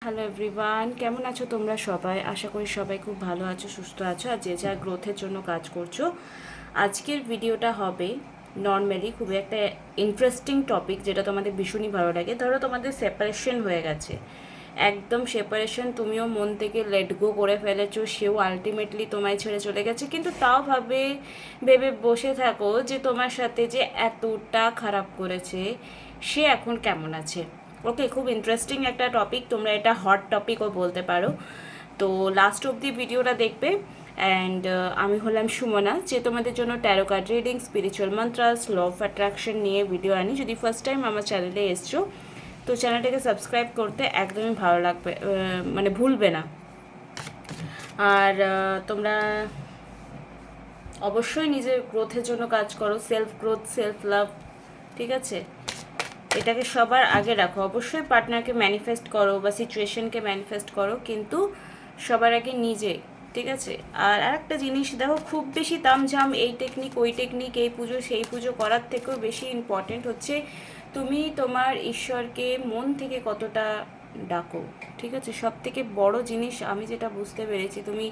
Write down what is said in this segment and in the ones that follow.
Hello everyone, কেমন আছো তোমরা সবাই? আশা করি সবাই খুব ভালো আছো, সুস্থ আছো আর যে যা গ্রোথের জন্য কাজ করছো। আজকের ভিডিওটা হবে নর্মালি খুবই একটা ইন্টারেস্টিং টপিক, যেটা তোমাদের ভীষণই ভালো লাগে। ধরো তোমাদের সেপারেশন হয়ে গেছে, একদম সেপারেশন, তুমিও মন থেকে লেট গো করে ফেলেছো, সেও আলটিমেটলি তোমায় ছেড়ে চলে গেছে, কিন্তু তাও ভেবে বসে থাকো যে তোমার সাথে যে এতটা খারাপ করেছে সে এখন কেমন আছে। ওকে, খুব ইন্টারেস্টিং একটা টপিক, তোমরা এটা হট টপিকও বলতে পারো। তো লাস্ট অবধি ভিডিওটা দেখবে। অ্যান্ড আমি হলাম সুমনা, যে তোমাদের জন্য tarot card reading, spiritual mantras, law of attraction নিয়ে ভিডিও আনি। যদি ফার্স্ট টাইম আমার চ্যানেলে এসছো তো চ্যানেলটাকে সাবস্ক্রাইব করতে একদমই ভালো লাগবে, মানে ভুলবে না। আর তোমরা অবশ্যই নিজের গ্রোথের জন্য কাজ করো, সেলফ গ্রোথ, সেলফ লাভ, ঠিক আছে? এটাকে সবার আগে রাখো। অবশ্যই পার্টনারকে ম্যানিফেস্ট করো বা সিচুয়েশনকে ম্যানিফেস্ট করো, কিন্তু সবার আগে নিজে, ঠিক আছে? আর আরেকটা জিনিস দেখো, খুব বেশি তামঝাম, এই টেকনিক ওই টেকনিক, এই পুজো সেই পুজো করার থেকেও বেশি ইম্পর্টেন্ট হচ্ছে তুমি তোমার ঈশ্বরকে মন থেকে কতটা ডাকো, ঠিক আছে? সব থেকে বড় জিনিস আমি যেটা বুঝতে পেরেছি, তুমি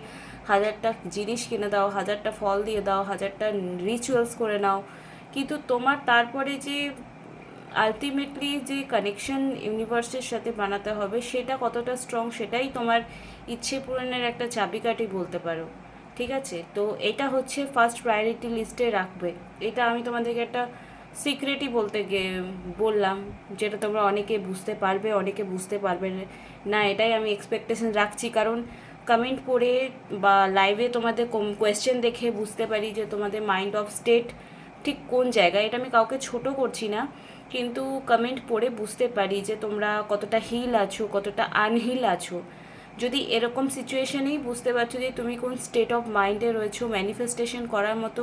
হাজারটা জিনিস কিনে দাও, হাজারটা ফল দিয়ে দাও, হাজারটা রিচুয়ালস করে নাও, কিন্তু তোমার তারপরে যে আলটিমেটলি যে কানেকশন ইউনিভার্সের সাথে বানাতে হবে সেটা কতটা স্ট্রং, সেটাই তোমার ইচ্ছে পূরণের একটা চাবিকাঠি বলতে পারো, ঠিক আছে? তো এটা হচ্ছে ফার্স্ট প্রায়োরিটি লিস্টে রাখবে। এটা আমি তোমাদেরকে একটা সিক্রেটই বললাম, যেটা তোমরা অনেকে বুঝতে পারবে, অনেকে বুঝতে পারবে না, এটাই আমি এক্সপেকটেশন রাখছি। কারণ কমেন্ট পড়ে বা লাইভে তোমাদের কোয়েশ্চেন দেখে বুঝতে পারি যে তোমাদের মাইন্ড অফ স্টেট ঠিক কোন জায়গায়। এটা আমি কাউকে ছোট করছি না, কিন্তু কমেন্ট পড়ে বুঝতে পারি যে তোমরা কতটা হিল আছো, কতটা আনহিল আছো। যদি এরকম সিচুয়েশনেই বুঝতে পারছো যে তুমি কোন স্টেট অফ মাইন্ডে রয়েছো, ম্যানিফেস্টেশন করার মতো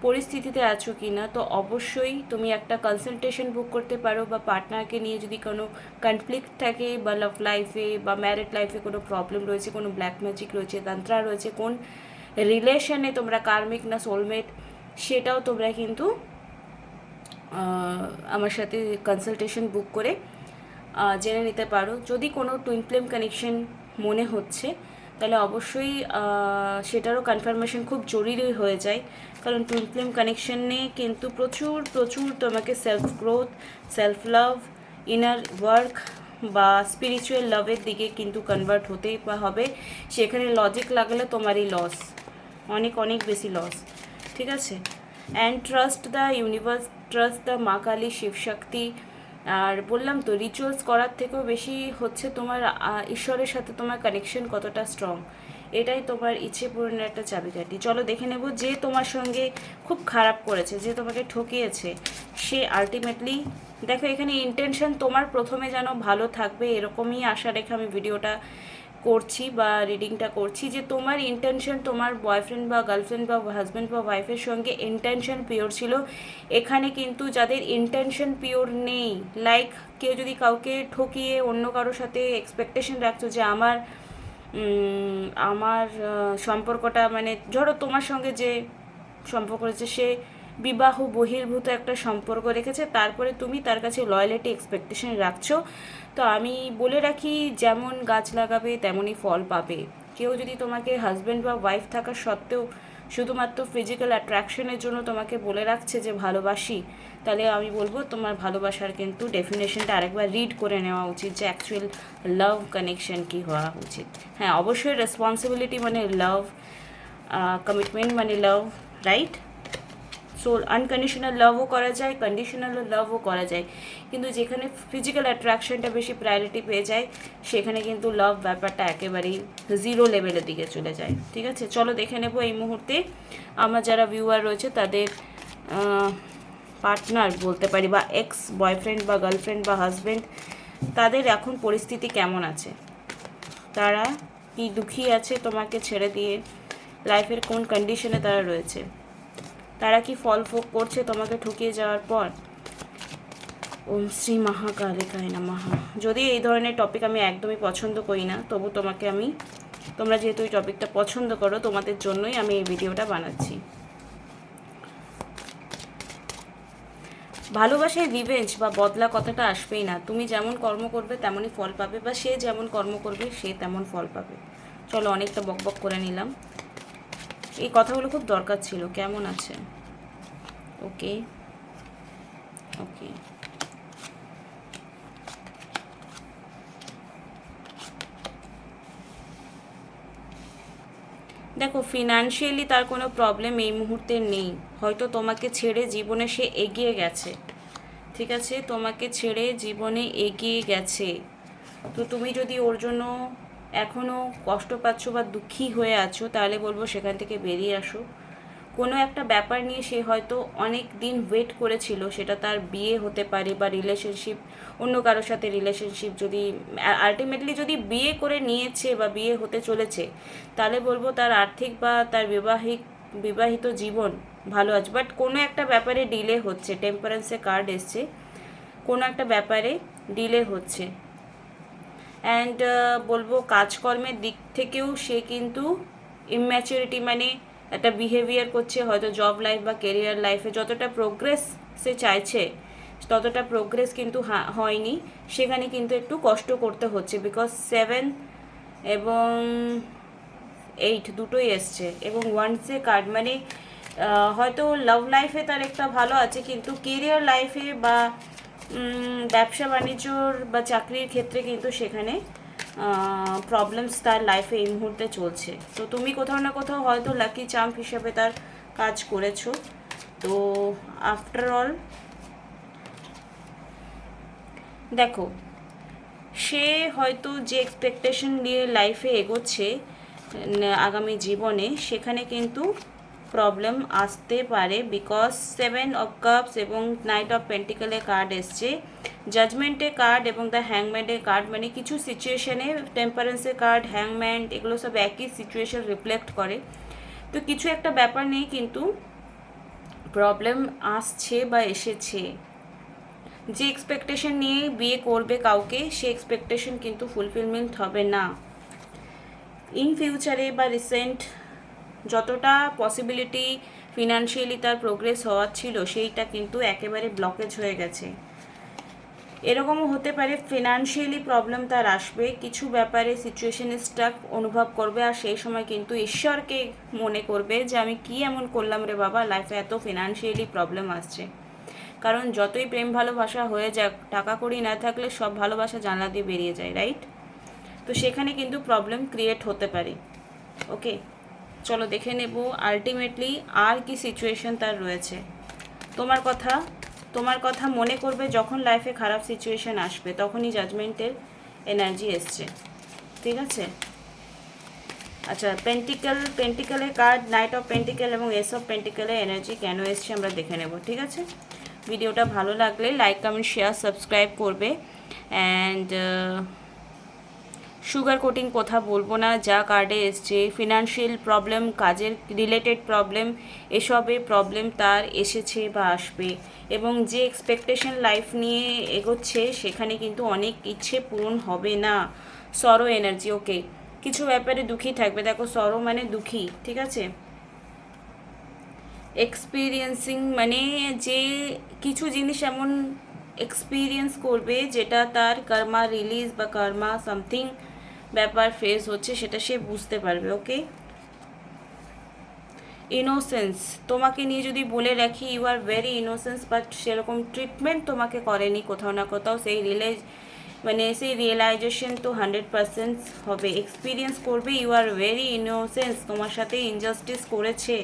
পরিস্থিতিতে আছো কি না, তো অবশ্যই তুমি একটা কনসালটেশন বুক করতে পারো। বা পার্টনারকে নিয়ে যদি কোনো কনফ্লিক্ট থাকে, বা লাভ লাইফে বা ম্যারিড লাইফে কোনো প্রবলেম রয়েছে, কোনো ব্ল্যাক ম্যাজিক রয়েছে, তন্ত্রা রয়েছে, কোন রিলেশনে তোমরা কার্মিক না সোলমেট, সেটাও তোমরা কিন্তু আমার সাথে কনসালটেশন বুক করে জেনে নিতে পারো। যদি কোনো টুইন ফ্লেম কানেকশন মনে হচ্ছে, তাহলে অবশ্যই সেটারও কনফার্মেশন খুব জরুরি হয়ে যায়। কারণ টুইন ফ্লেম কানেকশনে কিন্তু প্রচুর প্রচুর তোমাকে self growth, self love, inner work বা স্পিরিচুয়াল লাভের দিকে কিন্তু কনভার্ট হতেই হবে। সেখানে লজিক লাগলে তোমারই লস, অনেক অনেক বেশি লস, ঠিক আছে? And trust the universe, trust the মা কালী, শিবশক্তি। আর বললাম তো, রিচুয়ালস করার থেকেও বেশি হচ্ছে তোমার ঈশ্বরের সাথে তোমার কানেকশন কতটা স্ট্রং, এটাই তোমার ইচ্ছে পূরণের একটা চাবিকাঠি। চলো দেখে নেব, যে তোমার সঙ্গে খুব খারাপ করেছে, যে তোমাকে ঠকিয়েছে, সে আলটিমেটলি, দেখো এখানে ইন্টেনশন তোমার প্রথমে যেন ভালো থাকবে এরকমই আশা রেখে আমি ভিডিওটা করছি বা রিডিংটা করছি, যে তোমার ইন্টেনশন তোমার বয়ফ্রেন্ড বা গার্লফ্রেন্ড বা হাজব্যান্ড বা ওয়াইফের সঙ্গে ইন্টেনশন পিওর ছিল। এখানে কিন্তু যাদের ইন্টেনশন পিওর নেই, লাইক কেউ যদি কাউকে ঠকিয়ে অন্য কারোর সাথে এক্সপেকটেশন রাখছো যে আমার আমার সম্পর্কটা, মানে ধরো তোমার সঙ্গে যে সম্পর্ক রয়েছে সে বিবাহ বহির্ভূত একটা সম্পর্ক রেখেছে, তারপরে তুমি তার কাছে লয়্যালিটি এক্সপেকটেশন রাখছো। তো আমি বলে রাখি, যেমন গাছ লাগাবে তেমনই ফল পাবে। কেউ যদি তোমাকে হাজব্যান্ড বা ওয়াইফ থাকা সত্ত্বেও শুধুমাত্র ফিজিক্যাল অ্যাট্রাকশনের জন্য তোমাকে বলে রাখছে যে ভালোবাসি, তাহলে আমি বলবো তোমার ভালোবাসার কিন্তু ডেফিনেশনটা আরেকবার রিড করে নেওয়া উচিত, যে অ্যাকচুয়াল লাভ কানেকশন কী হওয়া উচিত। হ্যাঁ, অবশ্যই রেসপন্সিবিলিটি মানে লাভ, কমিটমেন্ট মানে লাভ, রাইট? সো আনকন্ডিশনাল লাভও করা যায়, কন্ডিশনাল লাভও করা যায়, কিন্তু যেখানে ফিজিক্যাল অ্যাট্রাকশনটা বেশি প্রায়োরিটি পেয়ে যায়, সেখানে কিন্তু লাভ ব্যাপারটা একেবারেই জিরো লেভেলের দিকে চলে যায়, ঠিক আছে? চলো দেখে নেব এই মুহূর্তে আমার যারা ভিউয়ার রয়েছে তাদের পার্টনার বলতে পারি, বা এক্স বয়ফ্রেন্ড বা গার্লফ্রেন্ড বা হাজব্যান্ড, তাদের এখন পরিস্থিতি কেমন আছে, তারা কি দুঃখী আছে তোমাকে ছেড়ে দিয়ে, লাইফের কোন কন্ডিশনে তারা রয়েছে, তারা কি ফল ভোগ করছে তোমাকে ঠকিয়ে যাওয়ার পর। ওম শ্রী মহাকালিকায় নমঃ। যদি এই ধরনের টপিক আমি একদমই পছন্দ করি না, তবু তোমরা যেহেতু এই টপিকটা পছন্দ করো, তোমাদের জন্যই আমি এই ভিডিওটা বানাচ্ছি। ভালোবাসায় রিভেঞ্জ বা বদলা কথাটা আসবেই না। তুমি যেমন কর্ম করবে তেমনই ফল পাবে, বা সে যেমন কর্ম করবে সে তেমন ফল পাবে। চলো, অনেকটা বকবক করে নিলাম, এই কথাগুলো খুব দরকার ছিল। কেমন আছে? ওকে ওকে, দেখো ফিনান্সিয়ালি তার কোনো প্রবলেম এই মুহূর্তে নেই, হয়তো তোমাকে ছেড়ে জীবনে সে এগিয়ে গেছে। ঠিক আছে, তোমাকে ছেড়ে জীবনে এগিয়ে গেছে। তো তুমি যদি ওর জন্য এখনও কষ্ট পাচ্ছ বা দুঃখী হয়ে আছো, তাহলে বলবো সেখান থেকে বেরিয়ে আসো। কোনো একটা ব্যাপার নিয়ে সে হয়তো অনেক দিন ওয়েট করেছিল, সেটা তার বিয়ে হতে পারে বা রিলেশনশিপ, অন্য কারোর সাথে রিলেশনশিপ, যদি আলটিমেটলি যদি বিয়ে করে নিয়েছে বা বিয়ে হতে চলেছে, তাহলে বলবো তার আর্থিক বা তার বিবাহিত জীবন ভালো আছে। বাট কোনো একটা ব্যাপারে ডিলে হচ্ছে, টেম্পারেন্সে কার্ড এসছে, কোনো একটা ব্যাপারে ডিলে হচ্ছে। অ্যান্ড বলবো কাজকর্মের দিক থেকেও সে কিন্তু ইম্যাচুরিটি, মানে একটা বিহেভিয়ার করছে, হয়তো জব লাইফ বা কেরিয়ার লাইফে যতটা প্রোগ্রেস সে চাইছে ততটা প্রোগ্রেস কিন্তু হয়নি, সেখানে কিন্তু একটু কষ্ট করতে হচ্ছে। বিকজ 7 এবং 8 দুটোই এসছে, এবং ওয়ান্সে কার্ড, মানে হয়তো লাভ লাইফে তার একটা ভালো আছে, কিন্তু কেরিয়ার লাইফে বা ব্যবসা বাণিজ্যর বা চাকরির ক্ষেত্রে কিন্তু সেখানে প্রবলেমস তার লাইফে এই মুহূর্তে চলছে। তো তুমি কোথাও না কোথাও হয়তো লাকি চাম্প হিসেবে তার কাজ করেছো। তো আফটার অল দেখো, সে হয়তো যে এক্সপেকটেশন নিয়ে লাইফে এগোচ্ছে আগামী জীবনে, সেখানে কিন্তু প্রবলেম আসতে পারে। বিকজ 7 অফ কাপস এবং নাইট অফ পেন্টিকেলের কার্ড এসছে, জাজমেন্টের কার্ড এবং দ্য হ্যাংম্যানের কার্ড, মানে কিছু সিচুয়েশনে টেম্পারেন্সের কার্ড, হ্যাংম্যান, এগুলো সব একই সিচুয়েশন রিফ্লেক্ট করে। তো কিছু একটা ব্যাপার নিয়ে কিন্তু প্রবলেম আসছে বা এসেছে। যে এক্সপেকটেশন নিয়ে বিয়ে করবে কাউকে, সে এক্সপেকটেশন কিন্তু ফুলফিলমেন্ট হবে না। ইন ফিউচারে বা রিসেন্ট যতটা পসিবিলিটি ফিনান্সিয়ালি তার প্রোগ্রেস হওয়ার ছিল, সেইটা কিন্তু একেবারে ব্লকেজ হয়ে গেছে। এরকমও হতে পারে ফিনান্সিয়ালি প্রবলেম তার আসবে, কিছু ব্যাপারে সিচুয়েশনে স্টাক অনুভব করবে, আর সেই সময় কিন্তু ঈশ্বরকে মনে করবে যে আমি কি এমন করলাম রে বাবা, লাইফে এত ফিনান্সিয়ালি প্রবলেম আসছে। কারণ যতই প্রেম ভালোবাসা হয়ে যাক, টাকা কড়ি না থাকলে সব ভালোবাসা জানলা দিয়ে বেরিয়ে যায়, রাইট? তো সেখানে কিন্তু প্রবলেম ক্রিয়েট হতে পারে। ওকে, চলো দেখে নেব আলটিমেটলি আর কি সিচুয়েশন তার রয়েছে। তোমার কথা মনে করবে যখন লাইফে খারাপ সিচুয়েশন আসবে, তখনই জাজমেন্টের এনার্জি এসছে। ঠিক আছে, আচ্ছা, পেন্টিকেলের কার্ড, নাইট অফ পেন্টিকেল এবং এস অফ পেন্টিকেলের এনার্জি কেন এসছে আমরা দেখে নেব। ঠিক আছে, ভিডিওটা ভালো লাগলে লাইক, কমেন্ট, শেয়ার, সাবস্ক্রাইব করবে। অ্যান্ড সুগার কোটিং কথা বলবো না, যা কার্ডে এসছে ফিনান্সিয়াল প্রবলেম, কাজের রিলেটেড প্রবলেম, এসবে প্রবলেম তার এসেছে বা আসবে। এবং যে এক্সপেকটেশন লাইফ নিয়ে এগোচ্ছে, সেখানে কিন্তু অনেক ইচ্ছে পূরণ হবে না। সরো এনার্জি, ওকে, কিছু ব্যাপারে দুঃখী থাকবে। দেখো সরো মানে দুঃখী, ঠিক আছে। এক্সপিরিয়েন্সিং মানে যে কিছু জিনিস এমন এক্সপিরিয়েন্স করবে যেটা তার কর্মা রিলিজ বা কর্মা সামথিং ব্যাপার ফেস হচ্ছে, সেটা সে বুঝতে পারবে। ওকে, ইনোসেন্স তোমাকে নিয়ে যদি বলে রাখি, you are very innocence, but সেরকম ট্রিটমেন্ট তোমাকে করেনি কোথাও না কোথাও, সেই রিয়েলাইজেশন তো 100% হবে। এক্সপিরিয়েন্স করবে ইউ আর ভেরি ইনোসেন্স, তোমার সাথে ইনজাস্টিস করেছে।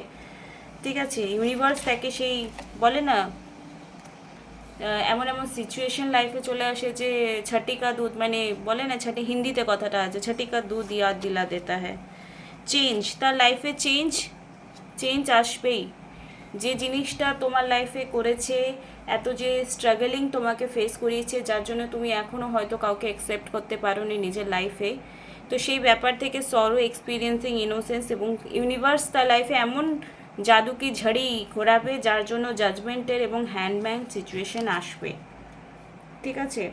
ঠিক আছে, ইউনিভার্স তাকে সেই বলে না, এমন এমন সিচুয়েশন লাইফে চলে আসে যে ছটি কা দুধ, মানে বলে না ছটি, হিন্দিতে কথাটা আছে, ছটি কা দুধ ইয়াদ দিলা দেতা হ্যায়। চেঞ্জ, তার লাইফে চেঞ্জ আসবেই। যে জিনিসটা তোমার লাইফে করেছে, এত যে স্ট্রাগলিং তোমাকে ফেস করিয়েছে, যার জন্য তুমি এখনও হয়তো কাউকে অ্যাকসেপ্ট করতে পারো নি নিজের লাইফে, তো সেই ব্যাপার থেকে সরো, এক্সপিরিয়েন্সিং ইনোসেন্স, এবং ইউনিভার্স তার লাইফে এমন জাদু কি ঝড়ি ঘোরাবে, যার জন্য জাজমেন্টের এবং হ্যান্ডম্যান সিচুয়েশন আসবে। ঠিক আছে,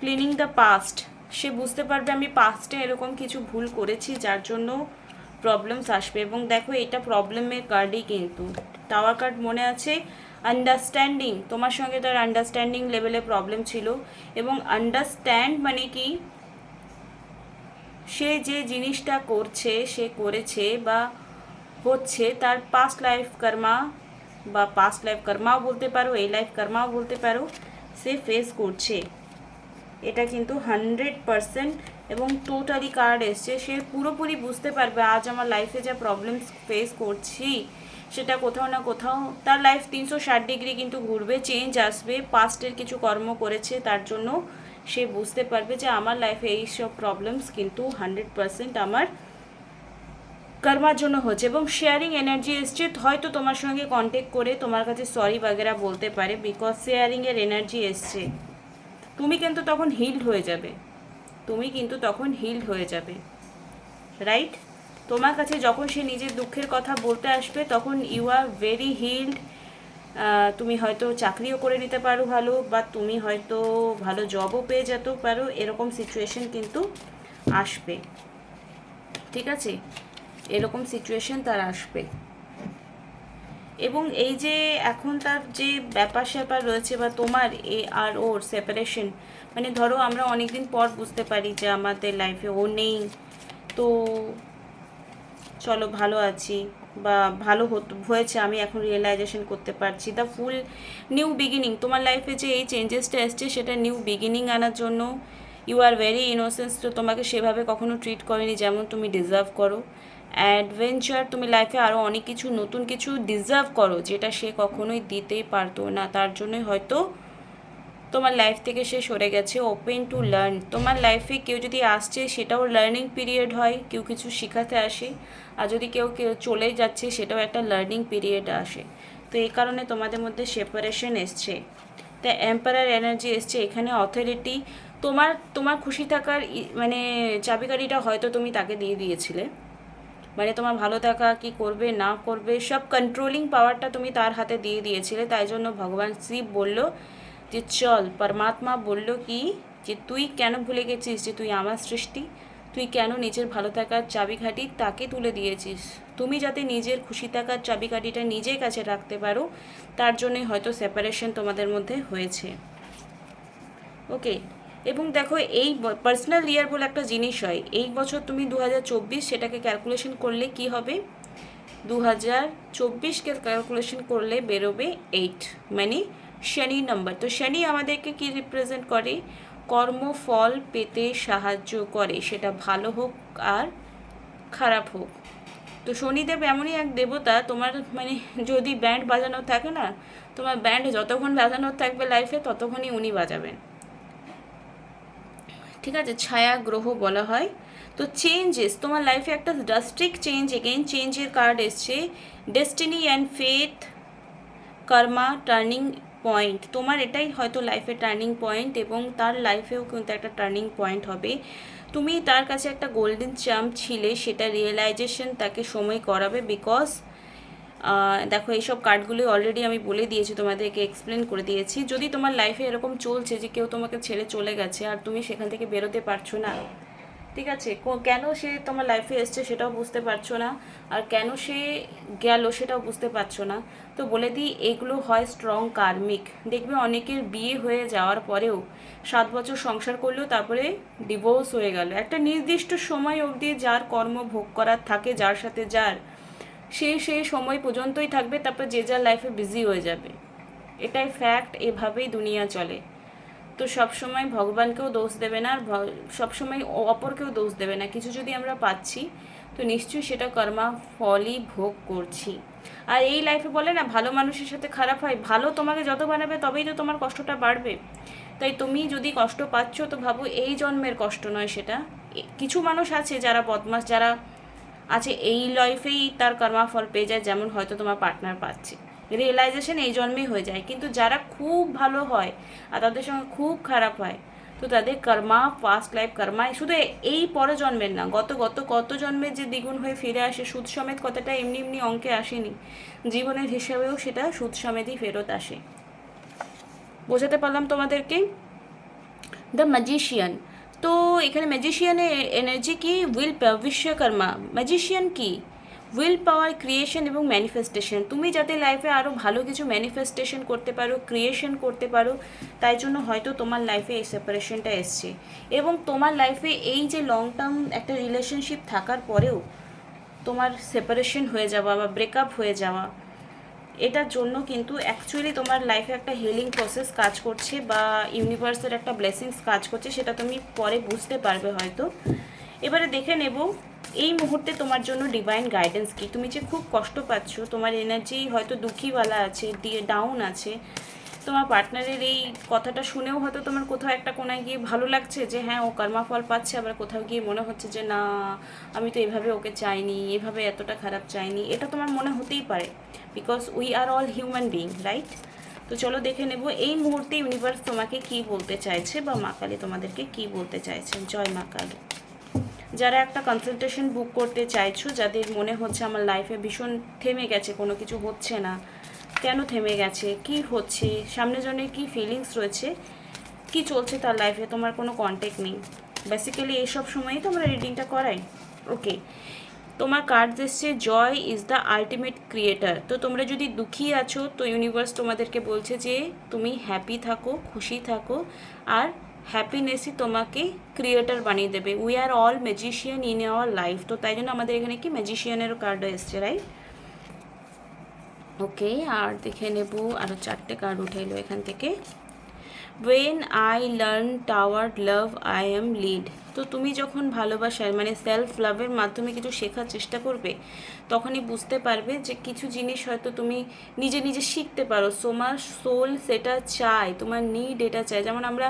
ক্লিনিং দ্য পাস্ট, সে বুঝতে পারবে আমি পাস্টে এরকম কিছু ভুল করেছি, যার জন্য প্রবলেমস আসবে। এবং দেখো এটা প্রবলেমের কার্ডই, কিন্তু টাওয়ার কার্ড মনে আছে, আন্ডারস্ট্যান্ডিং, তোমার সঙ্গে তার আন্ডারস্ট্যান্ডিং লেভেলে প্রবলেম ছিল। এবং আন্ডারস্ট্যান্ড মানে কি, সে যে জিনিসটা করছে, সে করেছে বা হচ্ছে, তার পাস্ট লাইফ কর্মা বা পাস্ট লাইফ কর্মাও বলতে পারো, এই লাইফ কর্মাও বলতে পারো, সে ফেস করছে। এটা কিন্তু 100% এবং টোটালি কার্ড এসছে। সে পুরোপুরি বুঝতে পারবে আজ আমার লাইফে যা প্রবলেমস ফেস করছি সেটা কোথাও না কোথাও তার লাইফ 360 ডিগ্রি কিন্তু ঘুরবে, চেঞ্জ আসবে। পাস্টের কিছু কর্ম করেছে তার জন্য সে বুঝতে পারবে যে আমার লাইফে এই সব প্রবলেমস কিন্তু 100% আমার কর্মার জন্য হচ্ছে। এবং শেয়ারিং এনার্জি এসছে, হয়তো তোমার সঙ্গে কন্ট্যাক্ট করে তোমার কাছে সরি বাগেরা বলতে পারে, বিকজ শেয়ারিংয়ের এনার্জি এসছে। তুমি কিন্তু তখন হিল্ড হয়ে যাবে, তুমি কিন্তু তখন হিল্ড হয়ে যাবে, রাইট? তোমার কাছে যখন সে নিজের দুঃখের কথা বলতে আসবে তখন ইউ আর ভেরি হিল্ড। তুমি হয়তো চাকরিও করে নিতে পারো ভালো, বা তুমি হয়তো ভালো জবও পেয়ে যেতে পারো, এরকম সিচুয়েশন কিন্তু আসবে, ঠিক আছে? এরকম সিচুয়েশন তার আসবে। এবং এই যে এখন তার যে ব্যাপার স্যাপার রয়েছে বা তোমার এ আর ওর সেপারেশন, মানে ধরো আমরা অনেক দিন পর বুঝতে পারি যে আমাদের লাইফে ও নেই, তো চলো ভালো আছি বা ভালো হয়েছে, আমি এখন রিয়েলাইজেশন করতে পারছি। দ্য ফুল নিউ বিগিনিং, তোমার লাইফে যে এই চেঞ্জেসটা এসছে সেটা নিউ বিগিনিং আনার জন্য। ইউ আর ভেরি ইনোসেন্স, তো তোমাকে সেভাবে কখনো ট্রিট করেনি যেমন তুমি ডিজার্ভ করো। অ্যাডভেঞ্চার, তুমি লাইফে আরও অনেক কিছু নতুন কিছু ডিজার্ভ করো যেটা সে কখনোই দিতেই পারতো না, তার জন্যই হয়তো তোমার লাইফ থেকে সে সরে গেছে। ওপেন টু লার্ন, তোমার লাইফে কেউ যদি আসছে সেটাও লার্নিং পিরিয়ড হয়, কেউ কিছু শেখাতে আসে। আর যদি কেউ চলে যাচ্ছে সেটাও একটা লার্নিং পিরিয়ড আসে। তো এই কারণে তোমাদের মধ্যে সেপারেশন এসছে। তা এম্পায়ার এনার্জি এসছে এখানে। অথরিটি, তোমার তোমার খুশি থাকার মানে চাবিকাঠিটা হয়তো তুমি তাকে দিয়ে দিয়েছিলে, মানে তোমার ভালো থাকা, কি করবে না করবে সব কন্ট্রোলিং পাওয়ারটা তুমি তার হাতে দিয়ে দিয়েছিলে। তাই জন্য ভগবান শিব বলল যে চল, পরমাত্মা বলল কি যে তুই কেন ভুলে গেছিস যে তুই আমার সৃষ্টি, তুই কেন নিজের ভালো থাকার চাবিকাঠি তাকে তুলে দিয়েছিস। তুমি যাতে নিজের খুশি থাকার চাবিকাঠিটা নিজের কাছে রাখতে পারো, তার জন্যই হয়তো সেপারেশন তোমাদের মধ্যে হয়েছে। ওকে। এবং দেখো এই পার্সোনাল ইয়ার বলে একটা জিনিস হয়, এই বছর তুমি 2024 সেটাকে ক্যালকুলেশন করলে কি হবে, 2024কে ক্যালকুলেশন করলে বেরোবে 8, মানে শনি নাম্বার। তো শনি আমাদেরকে কি রিপ্রেজেন্ট করে, কর্মফল পেতে সাহায্য করে, সেটা ভালো হোক আর খারাপ হোক। তো শনিদেব এমনই এক দেবতা, তোমার মানে যদি ব্যান্ড বাজানো থাকে না, তোমার ব্যান্ড যতক্ষণ বাজানো থাকবে লাইফে ততক্ষণই উনি বাজাবেন, ঠিক আছে? ছায়া গ্রহ বলা হয়। তো চেঞ্জেস, তোমার লাইফে একটা ড্রাস্টিক চেঞ্জ, এগেইন চেঞ্জের কার্ড এসছে। Destiny and faith, Karma, turning point, তোমার এটাই হয়তো লাইফে টার্নিং পয়েন্ট এবং তার লাইফেও কিন্তু একটা টার্নিং পয়েন্ট হবে। তুমি তার কাছে একটা গোল্ডেন চাম্প ছিলে, সেটা রিয়েলাইজেশন তাকে সময় করাবে। বিকজ দেখো এইসব কার্ডগুলো অলরেডি আমি বলে দিয়েছি, তোমাদেরকে এক্সপ্লেন করে দিয়েছি। যদি তোমার লাইফে এরকম চলছে যে কেউ তোমাকে ছেড়ে চলে গেছে আর তুমি সেখান থেকে বেরোতে পারছো না, ঠিক আছে, কেন সে তোমার লাইফে এসছে সেটাও বুঝতে পারছো না, আর কেন সে গেল সেটাও বুঝতে পারছো না, তো বলে দিই এগুলো হয় স্ট্রং কার্মিক। দেখবে অনেকের বিয়ে হয়ে যাওয়ার পরেও 7 বছর সংসার করলেও তারপরে ডিভোর্স হয়ে গেল। একটা নির্দিষ্ট সময় অবধি যার কর্ম ভোগ করার থাকে, যার সাথে যার, সেই সময় পর্যন্তই থাকবে, তারপর যে যার লাইফে বিজি হয়ে যাবে। এটাই ফ্যাক্ট, এভাবেই দুনিয়া চলে। তো সবসময় ভগবানকেও দোষ দেবে না, আর সবসময় অপরকেও দোষ দেবে না। কিছু যদি আমরা পাচ্ছি তো নিশ্চয়ই সেটা কর্মা ফলই ভোগ করছি। আর এই লাইফে বলে না, ভালো মানুষের সাথে খারাপ হয়, ভালো তোমাকে যত বানাবে তবেই তো তোমার কষ্টটা বাড়বে। তাই তুমি যদি কষ্ট পাচ্ছ তো ভাবো এই জন্মের কষ্ট নয় সেটা। কিছু মানুষ আছে যারা বদমাস, যারা আছে এই লাইফেই তার কর্মাফল পেয়ে যায়, যেমন হয়তো তোমার পার্টনার পাচ্ছে, রিয়েলাইজেশন এই জন্মেই হয়ে যায়। কিন্তু যারা খুব ভালো হয় আর তাদের সঙ্গে খুব খারাপ হয়, তো তাদের কর্মা, পাস্ট লাইফ কর্মা শুধু এই পরে জন্মের না, কত জন্মের যে দ্বিগুণ হয়ে ফিরে আসে, সুদ সমেত কথাটা এমনি এমনি অঙ্কে আসেনি, জীবনের হিসাবেও সেটা সুদ সমেতই ফেরত আসে। বোঝাতে পারলাম তোমাদেরকে? দ্য ম্যাজিশিয়ান, তো এখানে ম্যাজিশিয়ানের এনার্জি কি, উইল বিশ্বকর্মা। ম্যাজিশিয়ান কি, উইল পাওয়ার, ক্রিয়েশন এবং ম্যানিফেস্টেশন। তুমি যাতে লাইফে আরও ভালো কিছু ম্যানিফেস্টেশন করতে পারো, ক্রিয়েশন করতে পারো, তাই জন্য হয়তো তোমার লাইফে এই সেপারেশনটা এসছে। এবং তোমার লাইফে এই যে লং টার্ম একটা রিলেশনশিপ থাকার পরেও তোমার সেপারেশন হয়ে যাওয়া বা ব্রেকআপ হয়ে যাওয়া, এটার জন্য কিন্তু অ্যাকচুয়ালি তোমার লাইফে একটা হিলিং প্রসেস কাজ করছে বা ইউনিভার্সের একটা ব্লেসিংস কাজ করছে, সেটা তুমি পরে বুঝতে পারবে হয়তো। এবারে দেখে নেব এই মুহূর্তে তোমার জন্য ডিভাইন গাইডেন্স কি। তুমি যে খুব কষ্ট পাচ্ছ, তোমার এনার্জি হয়তো দুঃখীওয়ালা আছে, ডাউন আছে, তোমার পার্টনারের এই কথাটা শুনেও হয়তো তোমার কোথাও একটা কোনায় গিয়ে ভালো লাগছে যে হ্যাঁ ও কর্মাফল পাচ্ছে, আবার কোথাও গিয়ে মনে হচ্ছে যে না আমি তো এভাবে ওকে চাইনি, এভাবে এতটা খারাপ চাইনি, এটা তোমার মনে হতেই পারে, because we are all human being, right? তো চলো দেখে নেব এই মুহূর্তে ইউনিভার্স তোমাকে কি বলতে চাইছে বা মা কালী তোমাদেরকে কি বলতে চাইছেন। জয় মা কালী। যারা একটা কনসালটেশন বুক করতে চাইছো, যাদের মনে হচ্ছে আমার লাইফে ভীষণ থেমে গেছে, কোনো কিছু হচ্ছে না, কেন থেমে গেছে, কি হচ্ছে, সামনে জনের কী ফিলিংস রয়েছে, কি চলছে তার লাইফে, তোমার কোনো কন্ট্যাক্ট নেই, বেসিক্যালি এইসব সময়ই তো আমরা রিডিংটা করাই। ওকে, তোমার কার্ডস এসছে জয় ইজ দ্য আলটিমেট ক্রিয়েটার। তো তোমরা যদি দুঃখী আছো তো ইউনিভার্স তোমাদেরকে বলছে যে তুমি হ্যাপি থাকো, খুশি থাকো, আর হ্যাপিনেসই তোমাকে ক্রিয়েটার বানিয়ে দেবে। We are all magician in our life. তো তাই জন্য আমাদের এখানে কি ম্যাজিশিয়ানেরও কার্ডও এসছে, রাইট? ওকে, আর দেখে নেব আরও 4টে কার্ড উঠে এলো এখান থেকে। When I learn toward love I am lead. তো তুমি যখন ভালোবাসার মানে সেলফ লাভের মাধ্যমে কিছু শেখার চেষ্টা করবে, তখনই বুঝতে পারবে যে কিছু জিনিস হয়তো তুমি নিজে নিজে শিখতে পারো। তোমার সোল সেটা চায়, তোমার নিড এটা চায়। যেমন আমরা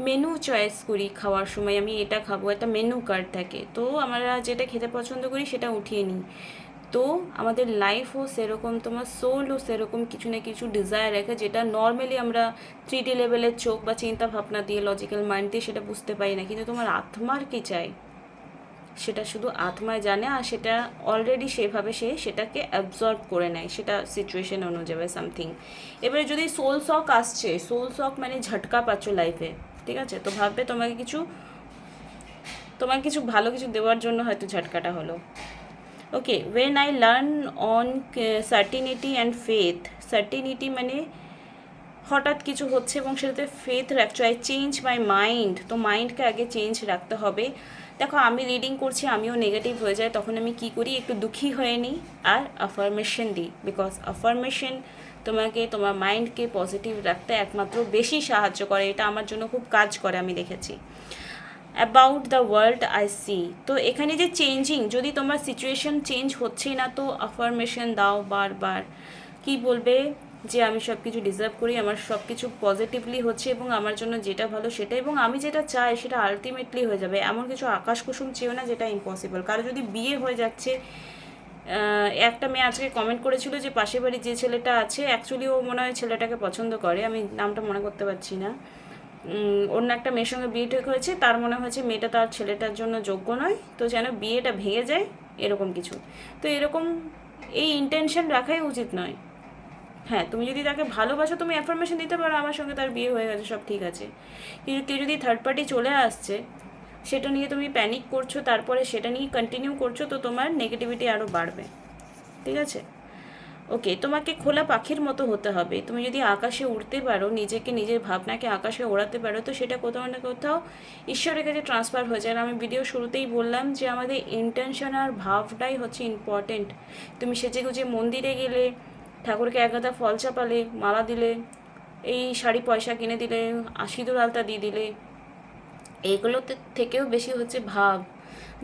মেনু চয়েস করি খাওয়ার সময়, আমি এটা খাবো, একটা মেনু কার্ড থাকে, তো আমরা যেটা খেতে পছন্দ করি সেটা উঠিয়ে নিই। তো আমাদের লাইফও সেরকম, তোমার সোলও সেরকম কিছু না কিছু ডিজায়ার রাখে, যেটা নর্মালি আমরা 3D লেভেলের চোখ বা চিন্তা ভাবনা দিয়ে, লজিক্যাল মাইন্ড দিয়ে সেটা বুঝতে পারি না। কিন্তু তোমার আত্মার কি চাই সেটা শুধু আত্মায় জানে, আর সেটা অলরেডি সেভাবে সে সেটাকে অ্যাবজর্ব করে নেয়, সেটা সিচুয়েশন অনুযায়ী সামথিং। এবারে যদি সোল শক আসছে, সোল শক মানে ঝটকা পাচ্ছ লাইফে, ঠিক আছে, তো ভাববে তোমার কিছু ভালো কিছু দেওয়ার জন্য হয়তো ঝটকাটা হলো। Okay, when I learn on certainty and faith. Certainty মানে হঠাৎ কিছু হচ্ছে এবং সেটাতে ফেথ রাখছো। I change my mind. তো মাইন্ডকে আগে চেঞ্জ রাখতে হবে। দেখো আমি রিডিং করছি, আমিও নেগেটিভ হয়ে যায়, তখন আমি কি করি, একটু দুঃখী হয়ে নিই আর অ্যাফার্মেশন দিই, বিকজ অ্যাফার্মেশন তোমাকে তোমার মাইন্ডকে পজিটিভ রাখতে একমাত্র বেশি সাহায্য করে। এটা আমার জন্য খুব কাজ করে, আমি দেখেছি। About the world I see. তো এখানে যে চেঞ্জিং, যদি তোমার সিচুয়েশন চেঞ্জ হচ্ছেই না, তো অ্যাফার্মেশন দাও বারবার। কি বলবে যে আমি সব কিছু ডিজার্ভ করি, আমার সব কিছু পজিটিভলি হচ্ছে এবং আমার জন্য যেটা ভালো সেটা, এবং আমি যেটা চাই সেটা আলটিমেটলি হয়ে যাবে। এমন কিছু আকাশ কুসুম চেয়েও না যেটা ইম্পসিবল। কারো যদি বিয়ে হয়ে যাচ্ছে, একটা মেয়ে আজকে কমেন্ট করেছিল যে পাশের বাড়ি যে ছেলেটা আছে, অ্যাকচুয়ালি ও মনে হয় ছেলেটাকে পছন্দ করে, আমি নামটা মনে করতে পারছি না, অন্য একটা মেয়ের সঙ্গে বিয়ে ঠিক হয়েছে, তার মনে হয়েছে মেয়েটা তার ছেলেটার জন্য যোগ্য নয়, তো যেন বিয়েটা ভেঙে যায়, এরকম কিছু। তো এরকম এই ইন্টেনশন রাখাই উচিত নয়। হ্যাঁ, তুমি যদি তাকে ভালোবাসো তুমি অ্যাফার্মেশন দিতে পারো আমার সঙ্গে তার বিয়ে হয়ে গেছে, সব ঠিক আছে। কিন্তু কেউ যদি থার্ড পার্টি চলে আসছে, সেটা নিয়ে তুমি প্যানিক করছো, তারপরে সেটা নিয়ে কন্টিনিউ করছো, তো তোমার নেগেটিভিটি আরও বাড়বে, ঠিক আছে? ওকে, তোমাকে খোলা পাখির মতো হতে হবে। তুমি যদি আকাশে উড়তে পারো, নিজেকে, নিজের ভাবনাকে আকাশে ওড়াতে পারো, তো সেটা কোথাও না কোথাও ঈশ্বরের কাছে ট্রান্সফার হয়ে যায়। আর আমি ভিডিও শুরুতেই বললাম যে আমাদের ইন্টেনশন আর ভাবটাই হচ্ছে ইম্পর্টেন্ট। তুমি সেজে গুজে মন্দিরে গেলে, ঠাকুরকে এক গাদা ফল চাপালে, মালা দিলে, এই শাড়ি পয়সা কিনে দিলে, সিঁদুর আলতা দিয়ে দিলে, এইগুলোতে থেকেও বেশি হচ্ছে ভাব।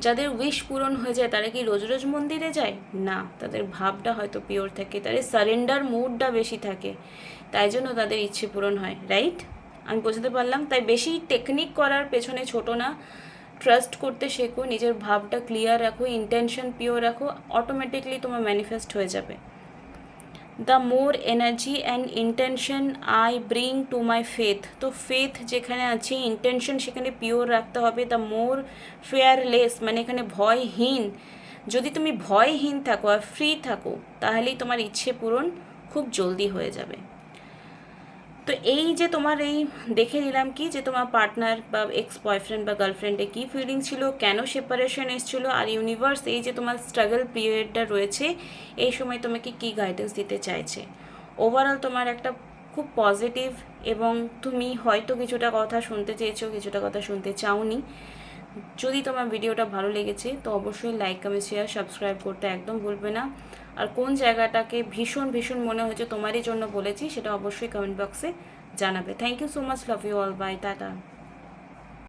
যাদের উইশ পূরণ হয়ে যায় তারা কি রোজ রোজ মন্দিরে যায় না, তাদের ভাবটা হয়তো পিওর থাকে, তাদের সারেন্ডার মুডটা বেশি থাকে, তাই জন্য তাদের ইচ্ছে পূরণ হয়, রাইট? আমি বোঝাতে পারলাম? তাই বেশি টেকনিক করার পেছনে ছোট না, ট্রাস্ট করতে শেখো, নিজের ভাবটা ক্লিয়ার রাখো, ইন্টেনশন পিওর রাখো, অটোমেটিকলি তোমার ম্যানিফেস্ট হয়ে যাবে। The more energy and intention I bring to my faith. তো ফেথ যেখানে আছে, ইন্টেনশন সেখানে পিওর রাখতে হবে। দ্য মোর ফেয়ারলেস মানে এখানে ভয়হীন। যদি তুমি ভয়হীন থাকো আর ফ্রি থাকো, তাহলেই তোমার ইচ্ছে পূরণ খুব জলদি হয়ে যাবে। তো এই যে তোমার এই দেখে নিলাম কি যে তোমার পার্টনার বা এক্স বয়ফ্রেন্ড বা গার্লফ্রেন্ডে কী ফিলিং ছিল, কেন সেপারেশন এসেছিলো, আর ইউনিভার্স এই যে তোমার স্ট্রাগল পিরিয়ডটা রয়েছে এই সময় তোমাকে কী গাইডেন্স দিতে চাইছে। ওভারঅল তোমার একটা খুব পজিটিভ, এবং তুমি হয়তো কিছুটা কথা শুনতে চেয়েছো, কিছুটা কথা শুনতে চাওনি। যদি তোমার ভিডিওটা ভালো লেগেছে তো অবশ্যই লাইক, কমেন্ট, শেয়ার, সাবস্ক্রাইব করতে একদম ভুলবে না। আর কোন জায়গাটাকে ভীষণ ভীষণ মনে হয়েছে তোমারই জন্য বলেছি সেটা অবশ্যই কমেন্ট বক্সে জানাবে। Thank you so much, love you all, bye, tata.